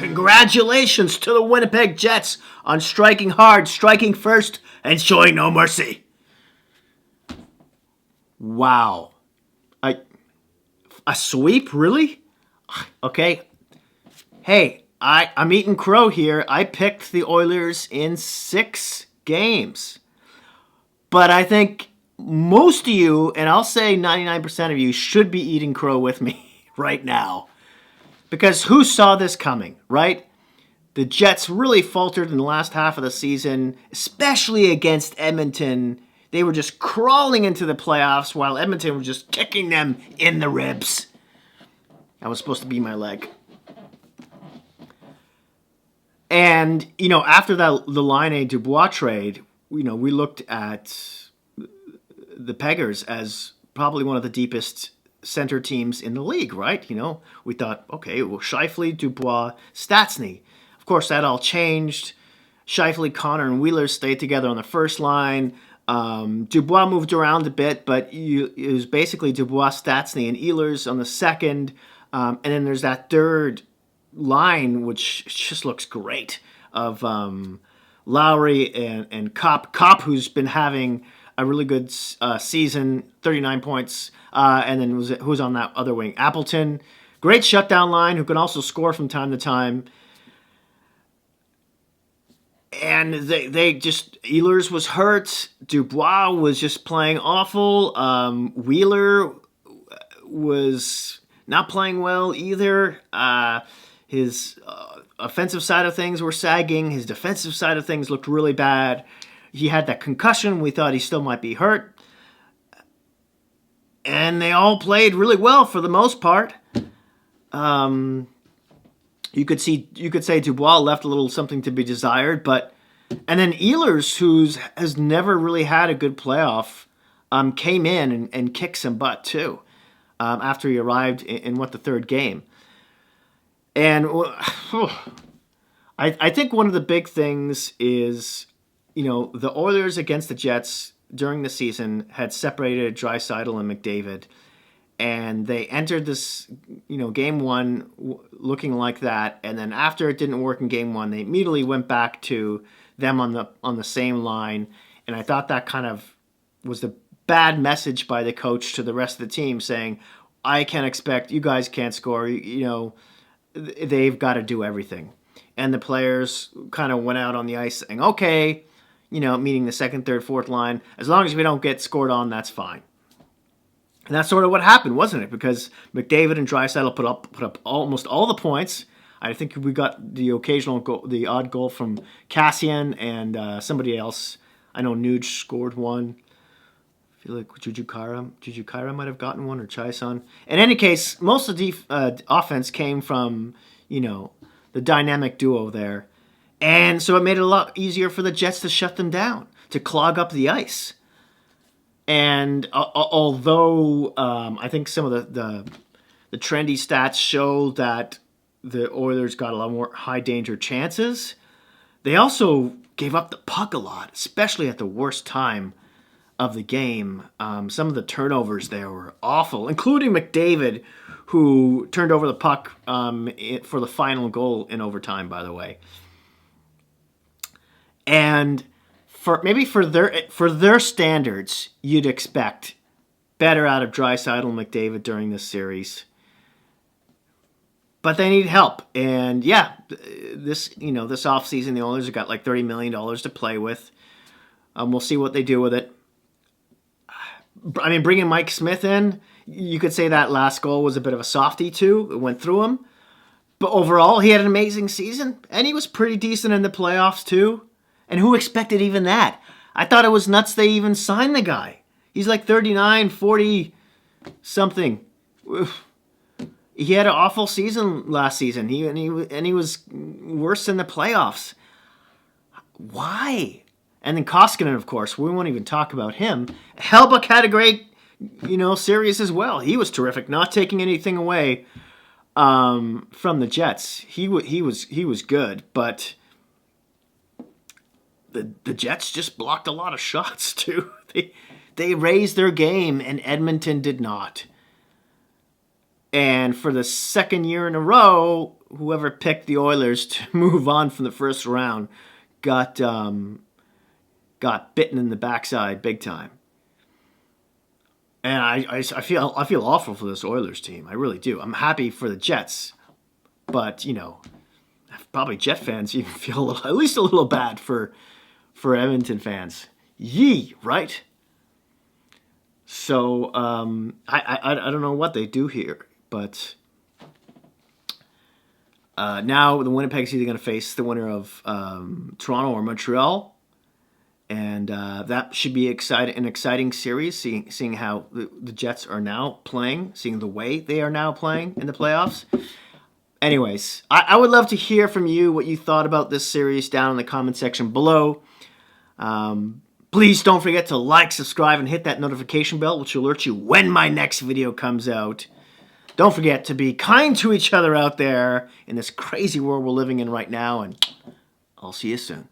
Congratulations to the Winnipeg Jets on striking hard, striking first, and showing no mercy. Wow. A sweep? Really? Okay. Hey, I'm eating crow here. I picked the Oilers in 6 games. But I think most of you, and I'll say 99% of you, should be eating crow with me right now. Because who saw this coming, right? The Jets really faltered in the last half of the season, especially against Edmonton. They were just crawling into the playoffs while Edmonton was just kicking them in the ribs. That was supposed to be my leg. And, after the Laine Dubois trade, we looked at the Peggers as probably one of the deepest center teams in the league, right? We thought, okay, well, Scheifele, Dubois, Stastny. Of course, that all changed. Scheifele, Connor, and Wheeler stayed together on the first line. Dubois moved around a bit, but it was basically Dubois, Stastny, and Ehlers on the second. And then there's that third line, which just looks great, of Lowry and Kopp, who's been having a really good season, 39 points, and then who's on that other wing? Appleton, great shutdown line who can also score from time to time. And they just, Ehlers was hurt, Dubois was just playing awful, Wheeler was not playing well either. His offensive side of things were sagging, his defensive side of things looked really bad. He had that concussion. We thought he still might be hurt. And they all played really well for the most part. You could say Dubois left a little something to be desired, and then Ehlers, has never really had a good playoff, came in and kicked some butt too, after he arrived in the third game. And I think one of the big things is, the Oilers against the Jets during the season had separated Draisaitl and McDavid, and they entered this, game one looking like that, and then after it didn't work in game one, they immediately went back to them on the same line, and I thought that kind of was the bad message by the coach to the rest of the team, saying, I can't expect, you guys can't score, they've got to do everything. And the players kind of went out on the ice saying, okay, meaning the second, third, fourth line, as long as we don't get scored on, that's fine. And that's sort of what happened, wasn't it? Because McDavid and Draisaitl put up almost all the points. I think we got the occasional goal, the odd goal from Cassian and somebody else. I know Nuge scored one. I feel like Juju Kaira might have gotten one, or Chai-Son. In any case, most of the offense came from, the dynamic duo there. And so it made it a lot easier for the Jets to shut them down, to clog up the ice. And although I think some of the trendy stats show that the Oilers got a lot more high danger chances, they also gave up the puck a lot, especially at the worst time of the game. Some of the turnovers there were awful, including McDavid, who turned over the puck for the final goal in overtime, by the way. And for their standards, you'd expect better out of Draisaitl and McDavid during this series. But they need help. And this offseason, the Oilers have got like $30 million to play with. We'll see what they do with it. I mean, bringing Mike Smith in, you could say that last goal was a bit of a softie too. It went through him. But overall, he had an amazing season. And he was pretty decent in the playoffs too. And who expected even that? I thought it was nuts they even signed the guy. He's like 39, 40 something. He had an awful season last season. He was worse in the playoffs. Why? And then Koskinen, of course, we won't even talk about him. Hellbuck had a great, series as well. He was terrific, not taking anything away from the Jets. He was good, but the Jets just blocked a lot of shots too. They raised their game, and Edmonton did not. And for the second year in a row, whoever picked the Oilers to move on from the first round got bitten in the backside big time. And I feel awful for this Oilers team. I really do. I'm happy for the Jets, but probably Jet fans even feel at least a little bad for Edmonton fans. Yee, right? So I don't know what they do here, but now the Winnipeg's either going to face the winner of Toronto or Montreal. And that should be an exciting series, seeing how the Jets are now playing, seeing the way they are now playing in the playoffs. Anyways, I would love to hear from you what you thought about this series down in the comment section below. Please don't forget to like, subscribe, and hit that notification bell, which will alert you when my next video comes out. Don't forget to be kind to each other out there in this crazy world we're living in right now, and I'll see you soon.